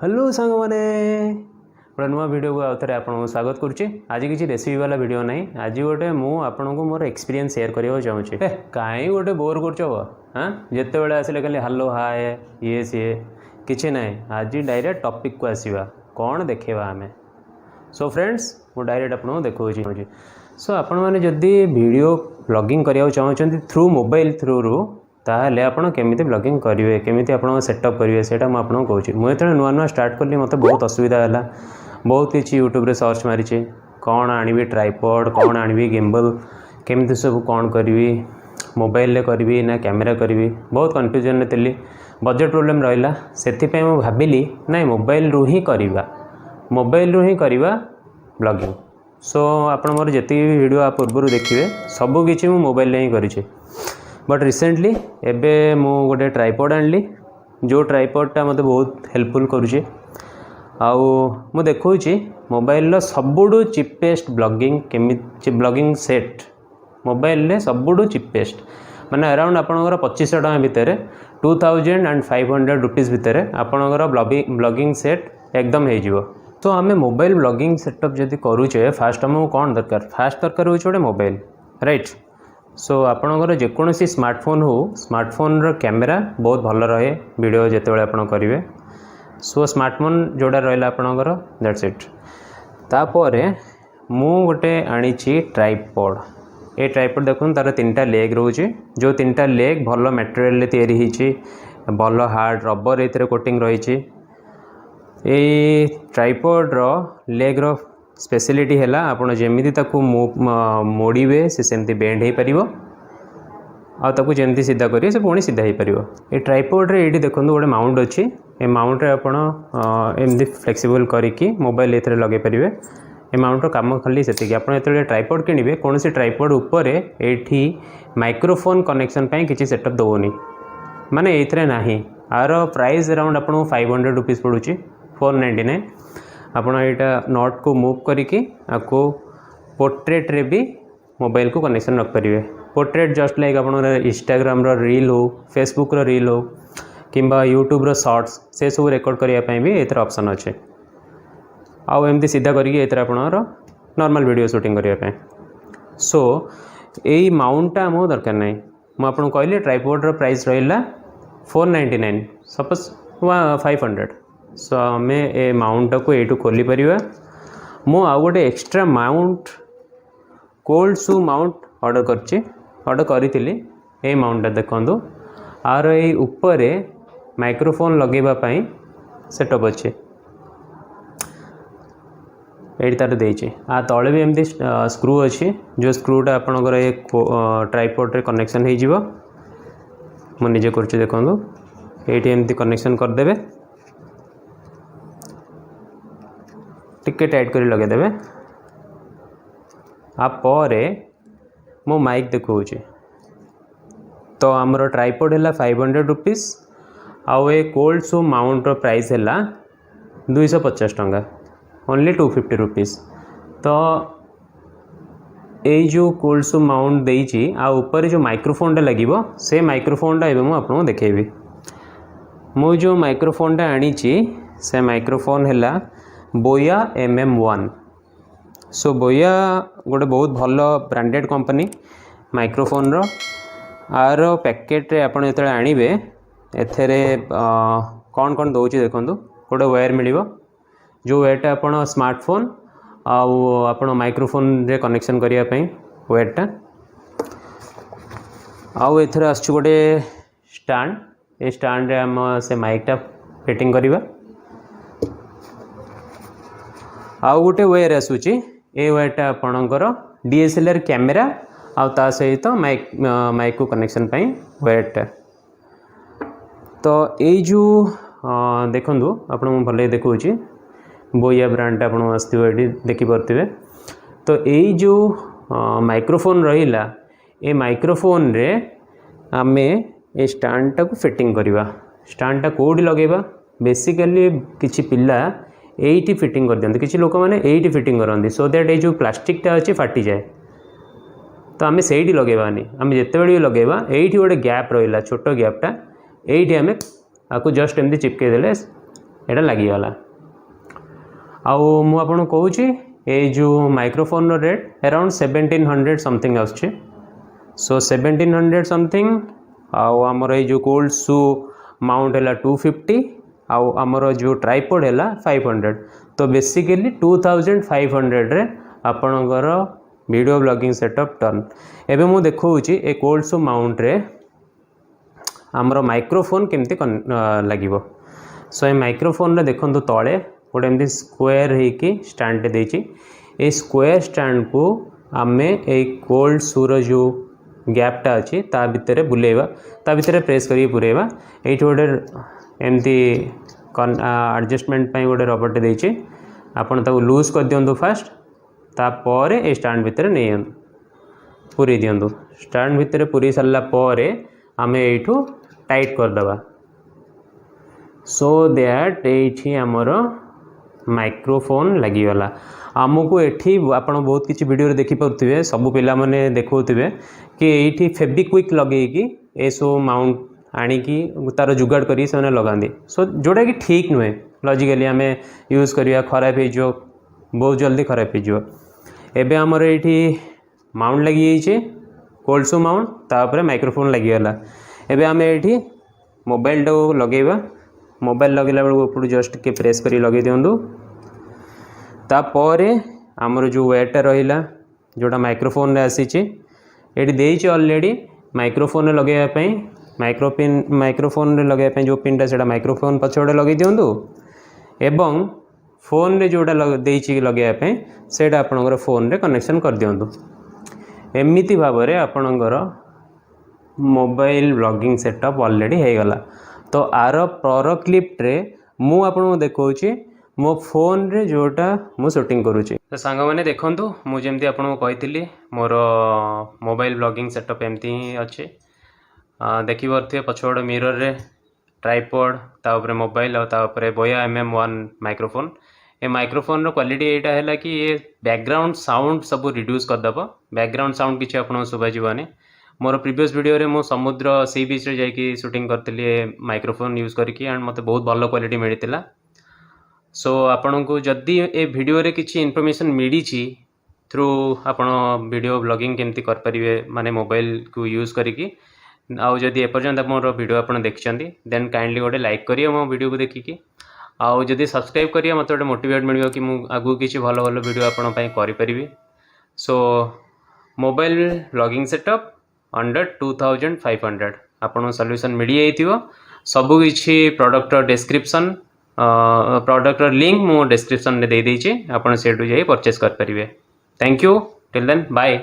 Hello सांग मैंने गोटे नुआ वीडियो को आउे आपको स्वागत करुच्चे। आज किसी रेसिपी वाला वीडियो ना, आज गोटे मुझे मोर एक्सपीरियंस शेयर करने चाहूँगी। कहीं गोटे बोर कर हाँ जिते बड़े आसिले खाली हालो हाय ये सी किसी ना, आज डायरेक्ट टॉपिक को आसवा कौन देखा आम। सो फ्रेंड्स मु डायरेक्ट आपको देखा। सो आपण मैंने जदि वीडियो ब्लॉगिंग करने चाहते थ्रू मोबाइल थ्रू ताहले आपण केमिति ब्लॉगिंग करेंगे, केमिति आपण सेटअप करेंगे से आपको कहूँ। मुझे नुआ नुआ स्टार्ट कली मत बहुत असुविधा है, बहुत किसी यूट्यूब रे सर्च मारी कौन आनी ट्राइपॉड कौन आनी गिम्बल केमिति सब कौन करी मोबाइल रे करी ना कैमेरा करी, बहुत कन्फ्यूजन थी। बजेट प्रोब्लेम रहा से भाविली ना मोबाइल रू ही करवा, मोबाइल रू ही करवा ब्लॉगिंग। सो आपण मोर जी वीडियो आप पूर्व देखिए सबकि मोबाइल ही करी। बट रिसेंटली एबे मु गोटे ट्राइपॉड आनली, जो ट्राइपॉडटा मते बहुत हेल्पफुल करुचे। आउ मु देखौची मोबाइल सबुठु चीपेस्ट ब्लॉगिंग सेट मोबाइल ले सबुठु चीपेस्ट माने अराउंड आपनकर 2500 टका भितर 2500 रुपीस भितर आपनकर ब्लॉगिंग सेट एकदम हो जिवो। तो आमे मोबाइल ब्लॉगिंग सेटअप जदि करूचे फास्ट आमको कौन दरकार, फास्ट दरकार होचे गोटे मोबाइल, राइट। सो आपणकर जेकोसी स्मार्टफोन हो, स्मार्टफोन रो कैमेरा बहुत भल रहे वीडियो जिते आप करेंगे। सो स्मार्टफोन जोड़ा रहा आपणकर दैट्स इट। तापर मु गोटे आनी ट्राइपॉड। ये ट्राइपॉड देखो तार 3टा लेग रोचे, जो 3टा लेग भल मटेरियल तैयारी होती, भल हार्ड रबर ये कोटिंग रही। ये ट्राइपॉड रो लेग रो स्पेशलिटी है आपड़ जमी मोड़े से सेमती बेंड हो पार आकु जमी सीधा करेंगे से पुणी सीधा हो पार। ये ट्राइपॉड रे ये देखो गोटे माउंट अच्छी, ये माउंट रे आपण एमती फ्लेक्सिबल करके मोबाइल ये लगे पारे। ये माउंट काम खाली से आप ट्राइपॉड किणवे कौन सी ट्राइपॉड उपर ये माइक्रोफोन कनेक्शन किसी सेटअप दौनी माने ये ना। आर प्राइस अराउंड आपको 500 रुपीस पड़ू 499। आपड़ यहाँ नट को मूव करके आपको पोर्ट्रेट रे भी मोबाइल को कनेक्शन रख पारे। पोर्ट्रेट जस्ट लाइक आप इंस्टाग्राम रील हो, फेसबुक रील हो किंबा यूट्यूब शॉर्ट्स से सब रेकॉर्ड करने भी ये ऑप्शन अच्छे। आउ एमती सीधा करके ये नॉर्मल वीडियो शूटिंग करने। सो यही माउंटा आमको दरकार ना। मुझे कहली ट्राइपॉड रो प्राइस रहा 499 सपोज 500। सो आम ए माउंट को यू खोली पार। मु आउ गोटे extra mount cold shoe mount order करी माउंटा देखो आर ये ऊपर माइक्रोफोन लगेवाई सेटअप अच्छे ये तार देछि। आ तले भी एमती स्क्रू अच्छी, जो स्क्रूटा आपणकर ये ट्राइपॉड रे कनेक्शन हो जिवो। मु निजे करछि देखो ये एमती कनेक्शन करदे, टिके टाइट कर लगेदे। आपर मो माइक देखो तो आमर ट्राइपॉड है 500 रुपीस आउ ए कोल्ड शू माउंट रो प्राइस है 250 टंका, ओनली 250 रुपीस। तो ये जो कोल्ड शू माउंट देइछि आ ऊपर जो माइक्रोफोनटा लगिवो से माइक्रोफोनटा एबे मु आपको देखेबी। मु जो माइक्रोफोनटा आनी से माइक्रोफोन है बोया MM1। सो बोया गोटे बहुत भल ब्रांडेड कंपनी माइक्रोफोन रो। आर पैकेट रे आपण जो आणवे एथेरे कौन कौन दौर देखो गोटे वायर मिलिबो, जो वायरटा आपण स्मार्टफोन आपण माइक्रोफोन रे कनेक्शन करिया पई वायरटा। आउ एथेरे आछी गोटे स्टैंड, ए स्टैंड रे हम से माइकटा फिटिंग करिबा। आउ गोटे वायर आसूची, ए वायरटा आपणकर DSLR कैमेरा आउ ता सहित माइक को कनेक्शन पाई वायरटा। तो ये जो देखो आप भले देखुची बोया ब्रांड आप देखिपे। तो यही जो माइक्रोफोन रहा ये माइक्रोफोन रे आमे ए स्टैंडटा को फिटिंग करवा। स्टैंडटा कौटी लगेगा बेसिकली किसी पिला एटी फिटिंग कर दिखाते, किसी लोक मैंने एटी फिटिंग करती सो दैट ये जो प्लास्टिकटा अच्छी फाटी जाए। तो आम से लगेबानी, आम जिते बड़े लगेबा ये गोटे गैप रहा छोट गैपटा ये आम आपको जस्ट एमती चिपके देले एटा लगिगला आउ मु आपन कहूँ ये जो माइक्रोफोन रेट अराउंड 1700 समथिंग आसुचे सो 1700 समथिंग आउ आमर ये जो कोल्ड शू माउंट है 250 आउ आमर जो ट्राइपॉड है 500 तो बेसिकली 2500 रे आपणकर वीडियो ब्लॉगिंग सेटअप टर्न एबे मु देखौची ए कोल्ड शू माउंट रे आमर माइक्रोफोन केमती लागिवो सो ए माइक्रोफोन रे देखंतु तळे गोटे एमती स्क्वायर होइकी स्टैंड देछि ए स्क्वायर स्टैंड को आमे ए कोल्ड शूर जो गैपटा अच्छी ता भितर बुलेवा ता भितर प्रेस करी पुरेवा ये गोटे एमती एडजस्टमेंट गोटे रबरटे देछि आपन ताको लूज कर दियंतु फास्ट तापर ए स्टैंड भितर नहीं पूरी दियंतु स्टैंड भितर पूरी सारा पर आमे एठू टाइट कर दबा सो दैट एठी हमर माइक्रोफोन लगिगला आमको एठी आपण बहुत किसी वीडियो देखि परुथिबे सब पिला माने देखौथिबे कि एठी फेविक्विक लगेकी ए सो माउंट आनिकी तार जुगाड़ करी से लगांदी सो जोटा कि ठीक नुहे लॉजिकली आम यूज करिया खराब हो बहुत जल्दी खराब हो एबे हमर एठी माउंट लगी जाइए कोल्ड शू माउंट तापर माइक्रोफोन लगिगला एबे आम एठी मोबाइल टा लगेबा मोबाइल लगेला बेलू ऊपर जस्ट के प्रेस करी लगे दिंतु तापर आमर जो वेटा रहा जोटा माइक्रोफोन रे आसी ये ऑलरेडी माइक्रोफोन लगेवाई माइक्रोफोन रे लगेवाई जो पिनटा से माइक्रोफोन पछड़े लगे दिंतु एवं फोन रे जोटा लगेवाई से आपणकर फोन रे कनेक्शन कर दिंतु एमती भाव में आपणकर मोबाइल ब्लॉगिंग सेटअप ऑलरेडी हो गला तो आर पर क्लिप रे मु आपको देखौची मो फोन रे जोटा मु शूटिंग करूची तो सांग मैंने देखंतु मु जेमती आपको कही मोर मोबाइल ब्लॉगिंग सेटअप एमती ही अच्छे देखी पारे पछड़ मिरर रे ट्राइपॉड तापर मोबाइल और बोया MM1 माइक्रोफोन ए माइक्रोफोन रो क्वालिटी एटा है कि ये बैकग्राउंड साउंड सब रिड्यूस करदेव बैकग्राउंड साउंड किसी आपको शुभाजी मोर प्रीवियस वीडियो रे मो समुद्र सी बीच रे जाइकी शूटिंग करतली माइक्रोफोन यूज करके एंड मते बहुत भल क्वालिटी मिलता सो आपण को जदि ए वीडियो रे किसी इनफॉरमेशन मिली थ्रू आपण वीडियो ब्लॉगिंग केमती कर परिवे माने मोबाइल को यूज करके आउ जदि एपर्यंत मोर वीडियो आपण देखिछंती देन काइंडली गोटे लाइक करियो मो वीडियो को देखिकी आउ जदि सब्सक्राइब करियो मते गोटे मोटिवेट मिलियो कि मु आगु किसी भल भल वीडियो आपण पई करि परिबी so mobile vlogging setup under 2500 आपन सॉल्यूशन मिल जाइथिबो सबु किछि प्रोडक्ट डिस्क्रिप्शन प्रोडक्ट लिंक मो डिस्क्रिप्शन रे दे देछि आपन सेटु जाई परचेस कर परिबे thank you till then bye.